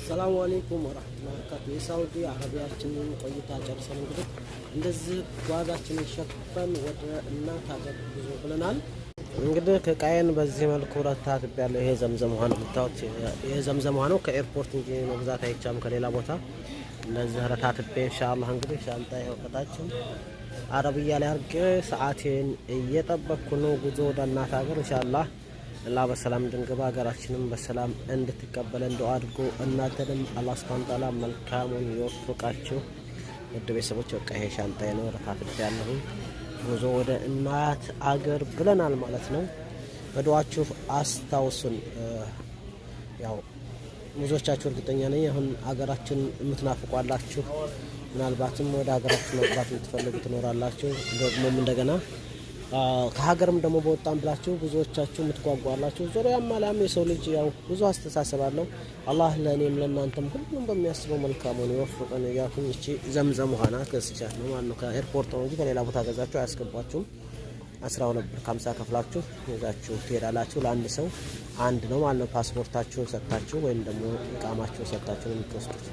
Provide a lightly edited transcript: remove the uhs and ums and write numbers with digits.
ሰላም አለይኩም ወራህመቱላሂ ወበረካቱ። የሳውዲ አረቢያችንን ቆይታ ጨርሰን እንግዲህ እንደዚህ ጓዛችንን ሸክፈን ወደ እናት ሀገር ጉዞ ብለናል። እንግዲህ ከቃየን በዚህ መልኩ ረታትብ ያለው ይሄ ዘምዘም ውሃ ነው የምታዩት። ይሄ ዘምዘም ውሃ ነው ከኤርፖርት እንጂ መግዛት አይቻልም ከሌላ ቦታ። ለዚህ ረታትቤ ኢንሻአላህ እንግዲህ ሻንጣ ይወጣታችን አረብያ ላይ አርጌ ሰዓቴን እየጠበቅኩ ነው። ጉዞ ወደ እናት ሀገር ኢንሻአላህ አላህ በሰላም እንድንገባ ሀገራችንን በሰላም እንድትቀበለን ዱአ አድርጎ እናንተንም አላህ ሱብሓነሁ ወተዓላ መልካሙን ይወፍቃችሁ። ውድ ቤተሰቦች በቃ ይሄ ሻንጣዬ ነው ረታትቤ ያለሁ ጉዞ ወደ እናት አገር ብለናል ማለት ነው። በዱአችሁ አስታውሱን። ያው ብዙዎቻችሁ እርግጠኛ ነኝ አሁን ሀገራችን የምትናፍቋላችሁ፣ ምናልባትም ወደ ሀገራችሁ መግባት የምትፈልጉ ትኖራላችሁ። ደግሞም እንደገና ከሀገርም ደግሞ በወጣን ብላችሁ ብዙዎቻችሁ የምትጓጓላችሁ። ዞሮ ያማላም የሰው ልጅ ያው ብዙ አስተሳሰብ አለው። አላህ ለእኔም ለእናንተም ሁሉም በሚያስበው መልካሙን ይወፍቀን እያልኩኝ እቺ ዘምዘም ውሃ ናት ገዝቻት ነው ማለት ነው። ከኤርፖርት ነው እንጂ ከሌላ ቦታ ገዛችሁ አያስገባችሁም። 12 ብር 50 ከፍላችሁ ይዛችሁ ትሄዳላችሁ። ለአንድ ሰው አንድ ነው ማለት ነው። ፓስፖርታችሁን ሰጥታችሁ ወይም ደግሞ እቃማችሁን ሰጥታችሁ ነው የምትወስዱት።